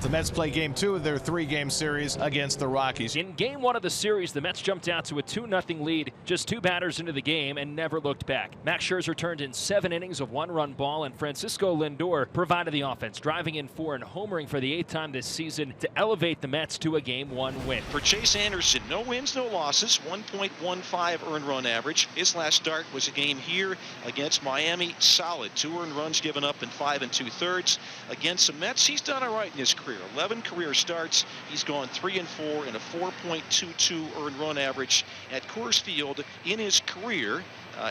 The Mets play game 2 of their 3-game series against the Rockies. In game 1 of the series, the Mets jumped out to a 2-0 lead just 2 batters into the game and never looked back. Max Scherzer turned in 7 innings of 1-run ball, and Francisco Lindor provided the offense, driving in 4 and homering for the 8th time this season to elevate the Mets to a game 1 win. For Chase Anderson, no wins, no losses, 1.15 earned run average. His last start was a game here against Miami, solid. 2 earned runs given up in 5 2/3. Against the Mets, he's done all right in his career. 11 career starts. He's gone 3-4 and a 4.22 earned run average at Coors Field in his career.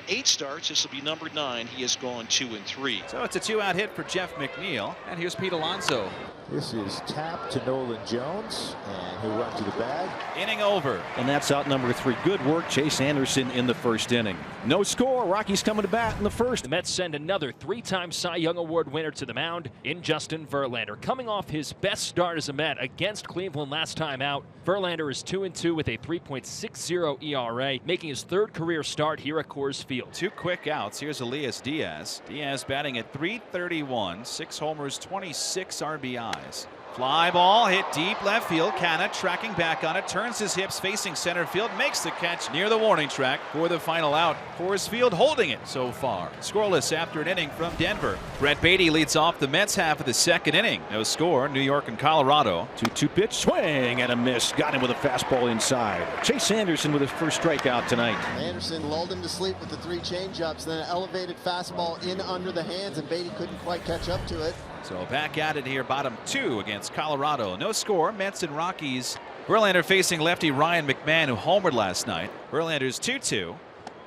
8 starts. This will be number 9. He has gone 2-3. So it's a 2-out hit for Jeff McNeil. And here's Pete Alonso. This is tapped to Nolan Jones, and he'll run to the bag. Inning over. And that's out number 3. Good work, Chase Anderson, in the first inning. No score. Rockies coming to bat in the first. The Mets send another 3-time Cy Young Award winner to the mound in Justin Verlander. Coming off his best start as a Met against Cleveland last time out, Verlander is 2-2 with a 3.60 ERA, making his 3rd career start here at Coors Field. 2 quick outs. Here's Elias Diaz. Diaz batting at .331, 6 homers, 26 RBIs. Fly ball hit deep left field. Canna tracking back on it, turns his hips facing center field, makes the catch near the warning track for the final out. Coors Field holding it so far. Scoreless after an inning from Denver. Brett Beatty leads off the Mets half of the 2nd inning. No score. New York and Colorado. 2-2 pitch, swing and a miss. Got him with a fastball inside. Chase Anderson with his first strikeout tonight. Anderson lulled him to sleep with the 3 changeups, then an elevated fastball in under the hands, and Beatty couldn't quite catch up to it. So back at it here, bottom 2 against Colorado. No score. Mets and Rockies. Verlander facing lefty Ryan McMahon, who homered last night. Verlander's 2-2.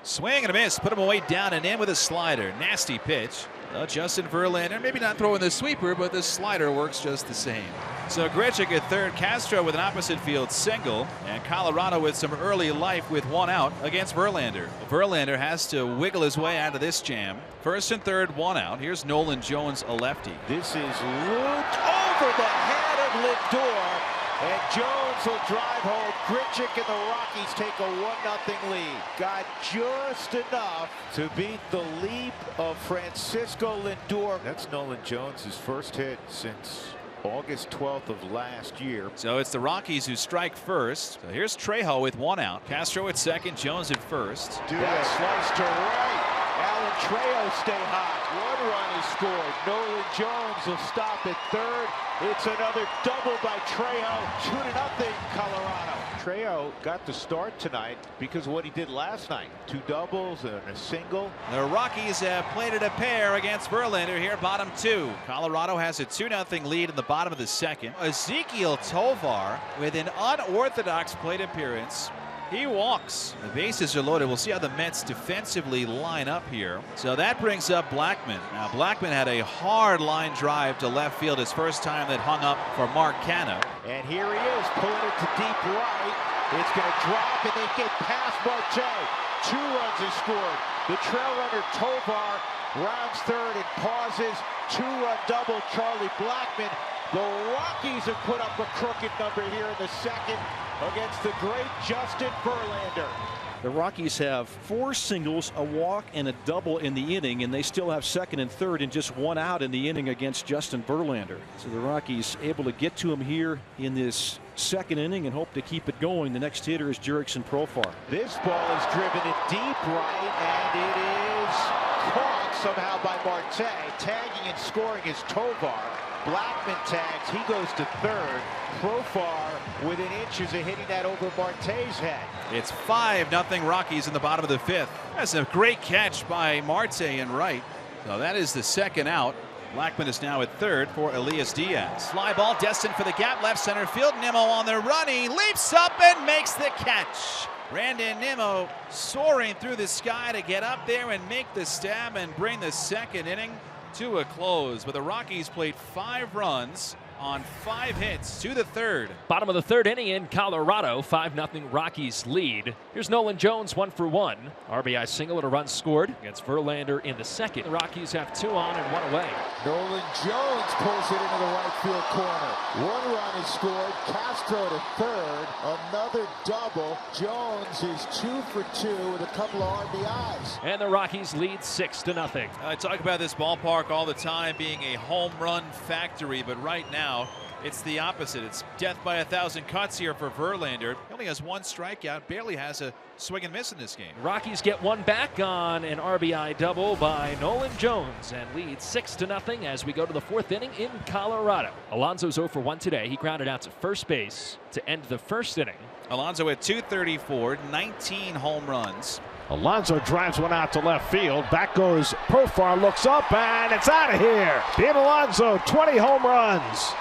Swing and a miss. Put him away down and in with a slider. Nasty pitch. Justin Verlander, maybe not throwing the sweeper, but the slider works just the same. So Grichuk at 3rd, Castro with an opposite field single, and Colorado with some early life with 1 out against Verlander. Verlander has to wiggle his way out of this jam. 1st and 3rd, 1 out. Here's Nolan Jones, a lefty. This is looped over the head of Lindor, and Jones will drive home. Grichuk and the Rockies take a 1-0 lead. Got just enough to beat the leap of Francisco Lindor. That's Nolan Jones' first hit since August 12th of last year. So it's the Rockies who strike first. So here's Trejo with 1 out. Castro at 2nd, Jones at 1st. That slice to right. Alan Trejo stay hot. 1 run is scored. Nolan Jones will stop at 3rd. It's another double by Trejo. 2-0 Colorado. Trejo got the start tonight because of what he did last night. 2 doubles and a single. The Rockies have played it a pair against Verlander here, bottom 2. Colorado has a 2-0 lead in the bottom of the 2nd. Ezequiel Tovar with an unorthodox plate appearance. He walks. The bases are loaded. We'll see how the Mets defensively line up here. So that brings up Blackmon. Now Blackmon had a hard line drive to left field, his first time that hung up for Mark Canha. And here he is pulling it to deep right. It's going to drop and they get past Marte. 2 runs are scored. The trail runner Tovar rounds 3rd and pauses. 2-run double Charlie Blackmon. The Rockies have put up a crooked number here in the 2nd against the great Justin Verlander. The Rockies have 4 singles, a walk, and a double in the inning, and they still have 2nd and 3rd and just 1 out in the inning against Justin Verlander. So the Rockies able to get to him here in this 2nd inning and hope to keep it going. The next hitter is Jurickson Profar. This ball is driven in deep right, and it is caught somehow by Marte. Tagging and scoring is Tovar. Blackmon tags, he goes to 3rd. Profar within inches of hitting that over Marte's head. It's 5-0 Rockies in the bottom of the 5th. That's a great catch by Marte in right. So that is the 2nd out. Blackmon is now at 3rd for Elias Diaz. Fly ball destined for the gap, left center field. Nimmo on the run. He leaps up and makes the catch. Brandon Nimmo soaring through the sky to get up there and make the stab and bring the 2nd inning to a close. But the Rockies played 5 runs on 5 hits to the 3rd. Bottom of the 3rd inning in Colorado, 5-0 Rockies lead. Here's Nolan Jones, 1 for 1. RBI single and a run scored against Verlander in the 2nd. The Rockies have 2 on and 1 away. Nolan Jones pulls it into the right field corner. 1 run is scored. Castro to 3rd. Another double. Jones is 2 for 2 with a couple of RBIs. And the Rockies lead 6-0. I talk about this ballpark all the time being a home run factory, but right now It's the opposite. It's death by 1,000 cuts here for Verlander. He only has one strikeout, barely has a swing and miss in this game. Rockies get one back on an RBI double by Nolan Jones and lead 6-0 as we go to the 4th inning in Colorado. Alonso's 0 for 1 today. He grounded out to first base to end the 1st inning. Alonso at 234, 19 home runs. Alonso drives one out to left field. Back goes Profar, looks up, and it's out of here. Pete Alonso, 20 home runs.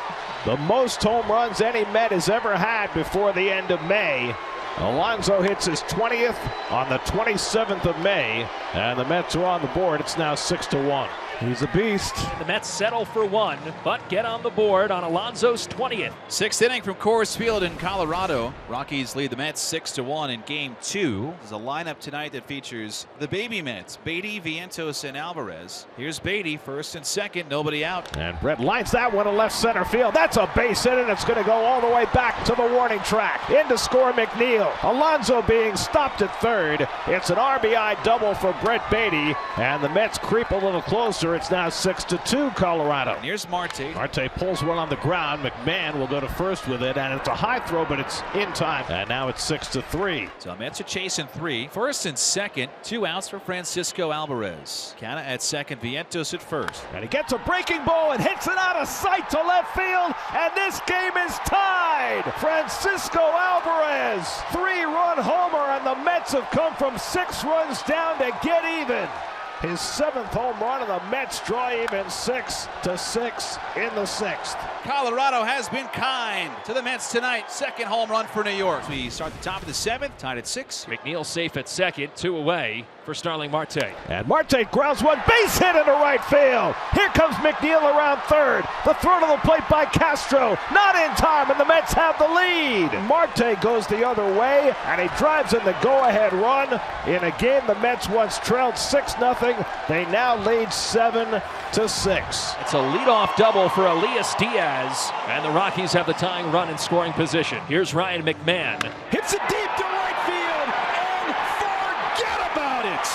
The most home runs any Met has ever had before the end of May. Alonso hits his 20th on the 27th of May, and the Mets are on the board. It's now 6-1. He's a beast. The Mets settle for 1, but get on the board on Alonso's 20th. 6th inning from Coors Field in Colorado. Rockies lead the Mets 6-1 in Game 2. There's a lineup tonight that features the baby Mets, Beatty, Vientos, and Alvarez. Here's Beatty, first and second, nobody out. And Brett lines that one to left center field. That's a base hit, and it's going to go all the way back to the warning track. In to score McNeil. Alonso being stopped at third. It's an RBI double for Brett Beatty, and the Mets creep a little closer. It's now 6-2 Colorado. And here's Marte. Marte pulls one on the ground. McMahon will go to first with it, and it's a high throw, but it's in time. And now it's 6-3. So Mets are chasing 3. First and second, 2 outs for Francisco Alvarez. Canna at second, Vientos at first. And he gets a breaking ball and hits it out of sight to left field, and this game is tied. Francisco Alvarez, 3-run homer, and the Mets have come from 6 runs down to get even. His 7th home run, and the Mets draw even 6-6 in the 6th. Colorado has been kind to the Mets tonight. 2nd home run for New York. We start the top of the 7th, tied at 6. McNeil safe at second, 2 away for Starling Marte. And Marte grounds one, base hit into right field. Here comes McNeil around third. The throw to the plate by Castro, not in time, and the Mets have the lead. Marte goes the other way, and he drives in the go-ahead run in a game the Mets once trailed 6-0. They now lead 7-6. It's a leadoff double for Elias Diaz, and the Rockies have the tying run in scoring position. Here's Ryan McMahon. Hits it deep to right field, and forget about it.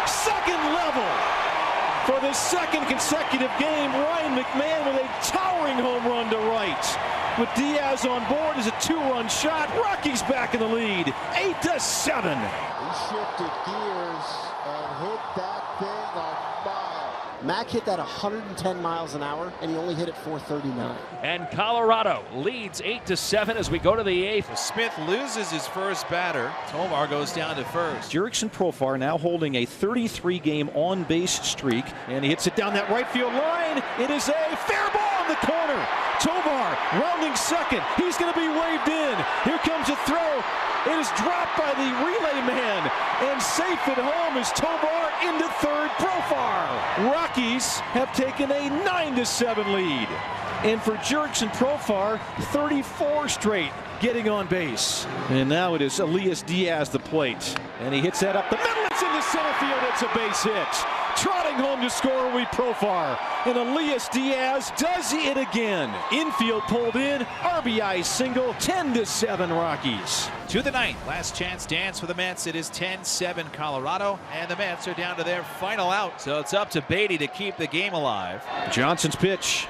Second level. For the 2nd consecutive game, Ryan McMahon with a towering home run to right. With Diaz on board is a 2-run shot. Rockies back in the lead, 8-7. He shifted gears and hit that thing a mile. Mac hit that 110 miles an hour, and he only hit it 439. And Colorado leads 8-7 as we go to the 8th. Smith loses his first batter. Tovar goes down to first. Jurickson Profar now holding a 33-game on-base streak, and he hits it down that right field line. It is a fair ball in the corner. Tovar rounding second. He's going to be waved in. Here comes a throw. It is dropped by the relay man, and safe at home is Tovar into third. Profar. Rockies have taken a 9-7 lead. And for Jurickson Profar, 34 straight getting on base. And now it is Elias Diaz the plate. And he hits that up the middle. It's into center field. It's a base hit. Trotting home to score will be Profar. And Elias Diaz does it again. Infield pulled in. RBI single. 10-7 Rockies. To the 9th. Last chance dance for the Mets. It is 10-7 Colorado. And the Mets are down to their final out. So it's up to Beatty to keep the game alive. Johnson's pitch.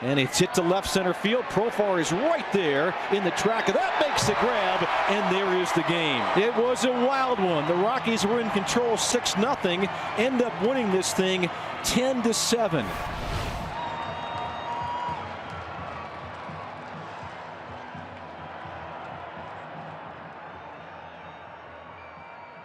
And it's hit to left center field. Profar is right there in the track. And that makes the grab. And there is the game. It was a wild one. The Rockies were in control 6-0. End up winning this thing 10-7.